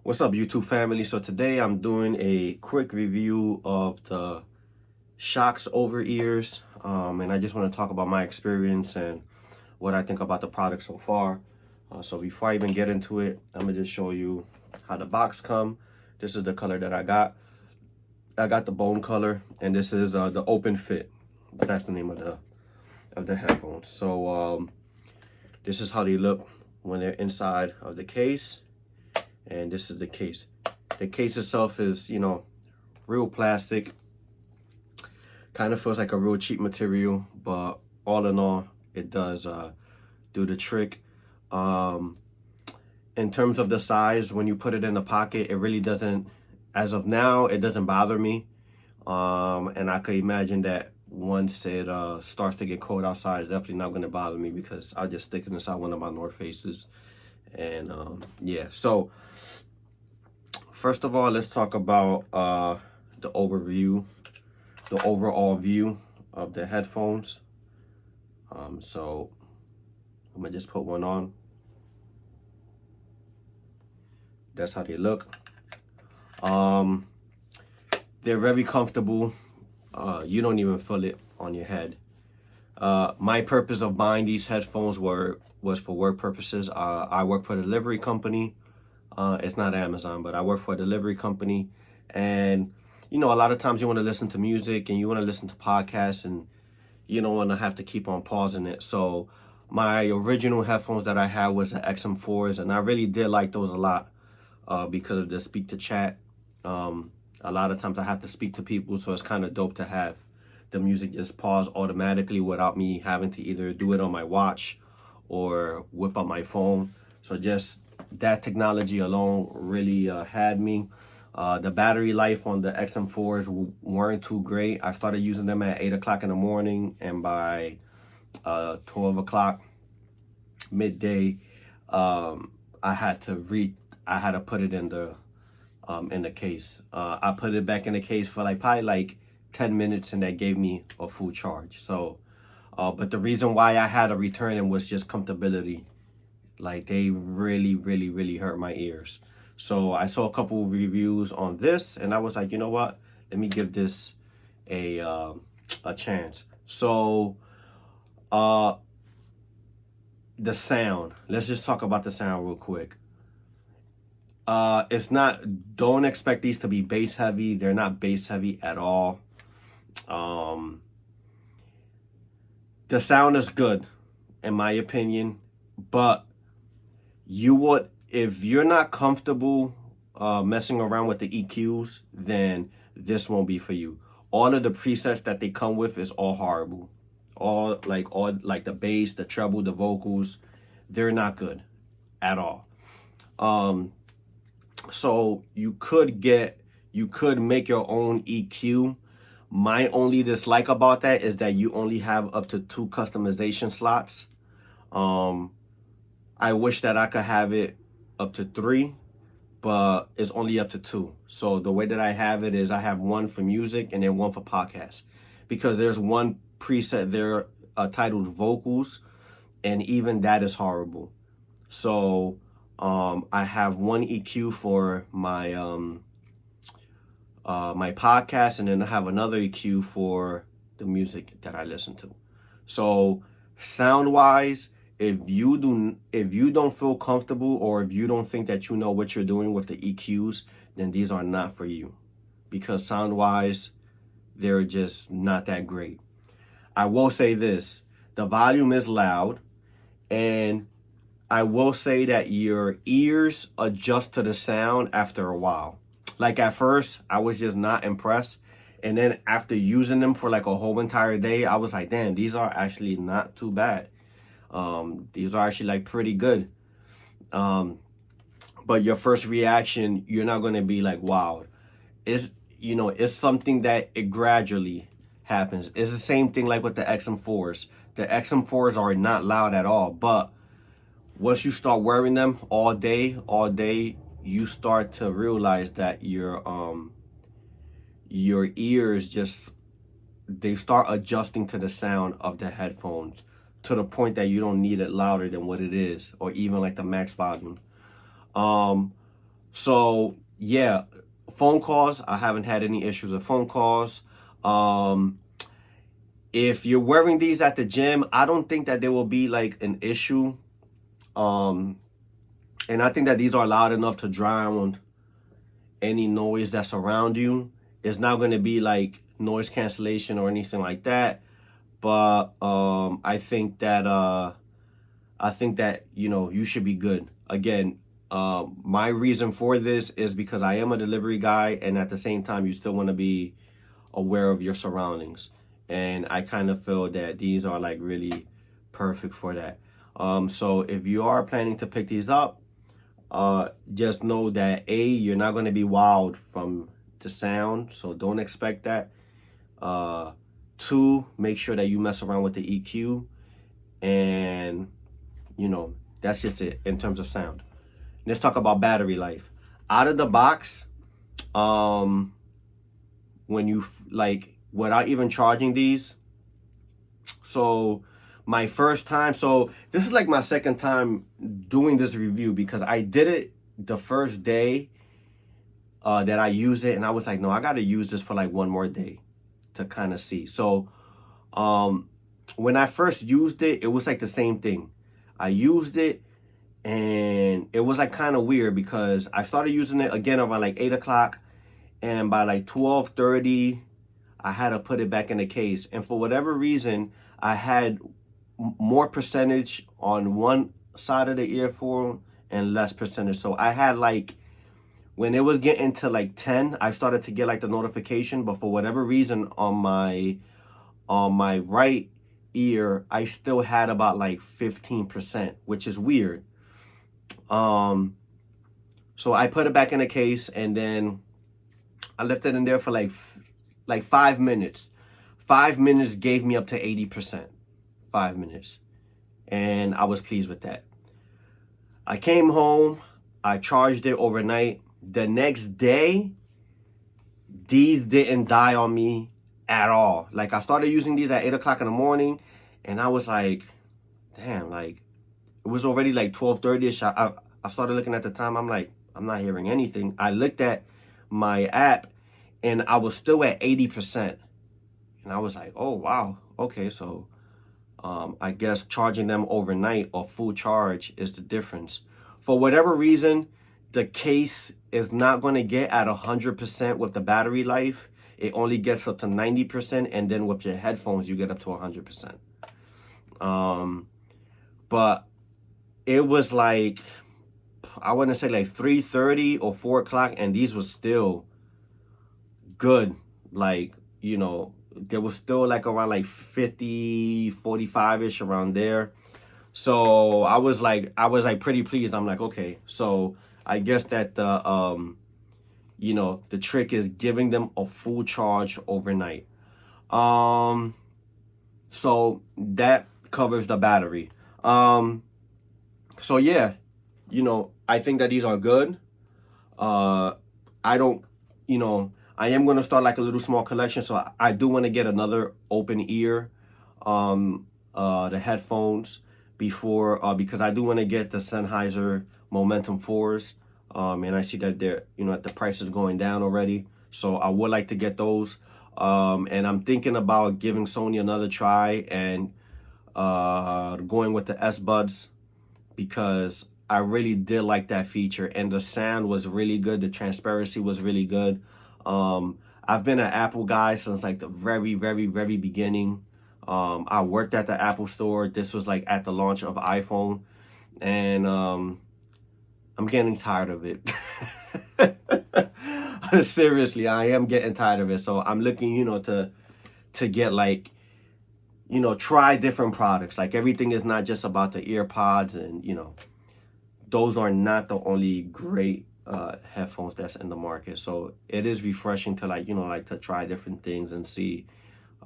What's up, YouTube family? So today I'm doing a quick review of the Shokz over ears, and I just want to talk about my experience and what I think about the product so far. So before I even get into it, I'm gonna just show you how the box come. This is the color that I got. I got the bone color, and this is the open fit. That's the name of the headphones. So this is how they look when they're inside of the case. And this is the case. The case itself is, real plastic. Kind of feels like a real cheap material, but all in all, it does do the trick. In terms of the size, when you put it in the pocket, it really doesn't, as of now, it doesn't bother me. And I could imagine that once it starts to get cold outside, it's definitely not going to bother me because I'll just stick it inside one of my North Faces. And yeah, so first of all, let's talk about the overall view of the headphones. So I'm gonna just put one on. That's how they look. They're very comfortable. You don't even feel it on your head. My purpose of buying these headphones was for work purposes. I work for a delivery company. It's not Amazon, but I work for a delivery company. And, a lot of times you want to listen to music and you want to listen to podcasts and you don't want to have to keep on pausing it. So my original headphones that I had was the XM4s, and I really did like those a lot because of the speak to chat. A lot of times I have to speak to people, so it's kind of dope to have the music just pause automatically without me having to either do it on my watch or whip up my phone. So just that technology alone really had me. The battery life on the XM4s weren't too great. I started using them at 8 o'clock in the morning, and by 12 o'clock midday, I had to put it in the case. I put it back in the case for probably 10 minutes, and that gave me a full charge. So, but the reason why I had to return them was just comfortability. They really, really, really hurt my ears. So I saw a couple of reviews on this, and I was like, you know what? Let me give this a chance. So, the sound. Let's just talk about the sound real quick. Don't expect these to be bass heavy. They're not bass heavy at all. The sound is good, in my opinion, but if you're not comfortable messing around with the EQs, then this won't be for you. All of the presets that they come with is all horrible. All the bass, the treble, the vocals, they're not good at all. So you could make your own EQ. My only dislike about that is that you only have up to 2 customization slots. I wish that I could have it up to 3, but it's only up to 2. So the way that I have it is I have one for music and then one for podcasts, because there's one preset there titled vocals, and even that is horrible. So I have one EQ for my my podcast, and then I have another EQ for the music that I listen to. So sound wise, if you don't feel comfortable, or if you don't think that you know what you're doing with the EQs, then these are not for you, because sound wise, they're just not that great. I will say this: the volume is loud, and I will say that your ears adjust to the sound after a while. At first, I was just not impressed. And then after using them for a whole entire day, I was like, damn, these are actually not too bad. These are actually pretty good. But your first reaction, you're not going to be wow. It's something that it gradually happens. It's the same thing with the XM4s. The XM4s are not loud at all, but once you start wearing them all day, you start to realize that your ears they start adjusting to the sound of the headphones to the point that you don't need it louder than what it is, or even the max volume. So yeah, phone calls, I haven't had any issues with phone calls. If you're wearing these at the gym, I don't think that there will be like an issue. Um, and I think that these are loud enough to drown any noise that's around you. It's not going to be like noise cancellation or anything like that. But I think that, you know, you should be good. Again, my reason for this is because I am a delivery guy, and at the same time, you still want to be aware of your surroundings. And I kind of feel that these are like really perfect for that. So if you are planning to pick these up, just know that you're not going to be wowed from the sound, so don't expect that. Two, make sure that you mess around with the EQ, and you know, that's just it in terms of sound. Let's talk about battery life. Out of the box, when you like, without even charging these, so my first time, so this is like my second time doing this review, because I did it the first day that I used it, and I was like, no, I got to use this for like one more day to kind of see. So when I first used it, it was like the same thing. I used it, and it was like kind of weird, because I started using it again around like 8 o'clock, and by like 12:30, I had to put it back in the case. And for whatever reason, I had more percentage on one side of the earphone and less percentage. So I had like, when it was getting to like 10, I started to get like the notification, but for whatever reason on my right ear, I still had about like 15%, which is weird. So I put it back in the case, and then I left it in there for like 5 minutes. 5 minutes gave me up to 80%. 5 minutes. And I was pleased with that. I came home, I charged it overnight. The next day, these didn't die on me at all. Like, I started using these at 8 o'clock in the morning, and I was like, damn, like, it was already like 12:30ish. I started looking at the time. I'm like, I'm not hearing anything. I looked at my app, and I was still at 80%. And I was like, oh, wow. Okay, so I guess charging them overnight or full charge is the difference. For whatever reason, the case is not going to get at 100% with the battery life. It only gets up to 90%, and then with your headphones, you get up to 100%. But it was like, I want to say like 3:30 or 4 o'clock, and these were still good. Like, you know, there was still like around like 50, 45-ish around there. So I was like pretty pleased. I'm like, okay, so I guess that you know, the trick is giving them a full charge overnight. So that covers the battery. So yeah, you know, I think that these are good. I don't, you know, I am going to start like a little small collection. So I do want to get another open ear, the headphones before, because I do want to get the Sennheiser Momentum 4s. And I see that they're, you know, the price is going down already. So I would like to get those. And I'm thinking about giving Sony another try and going with the S Buds, because I really did like that feature, and the sound was really good. The transparency was really good. I've been an Apple guy since like the very, very, very beginning. I worked at the Apple store. This was like at the launch of iPhone, and I'm getting tired of it. Seriously, I am getting tired of it. So I'm looking, you know, to get like, you know, try different products. Like, everything is not just about the earpods, and, you know, those are not the only great headphones that's in the market. So it is refreshing to, like, you know, like to try different things and see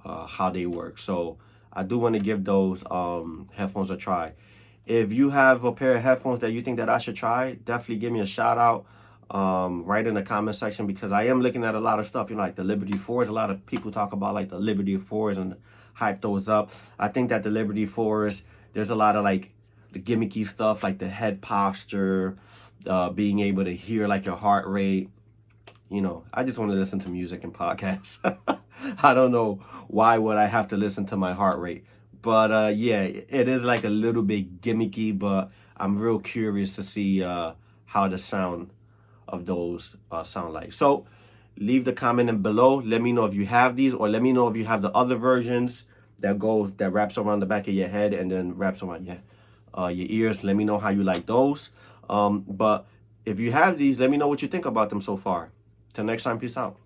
how they work. So I do want to give those headphones a try. If you have a pair of headphones that you think that I should try, definitely give me a shout out right in the comment section, because I am looking at a lot of stuff, you know, like the Liberty 4s. A lot of people talk about like the Liberty 4s and hype those up. I think that the Liberty 4s, there's a lot of like the gimmicky stuff, like the head posture, being able to hear like your heart rate. You know, I just want to listen to music and podcasts. I don't know why would I have to listen to my heart rate. But yeah, it is like a little bit gimmicky, but I'm real curious to see how the sound of those sound like. So leave the comment in below. Let me know if you have these, or let me know if you have the other versions that wraps around the back of your head and then wraps around your ears. Let me know how you like those. But if you have these, let me know what you think about them so far. Till next time, peace out.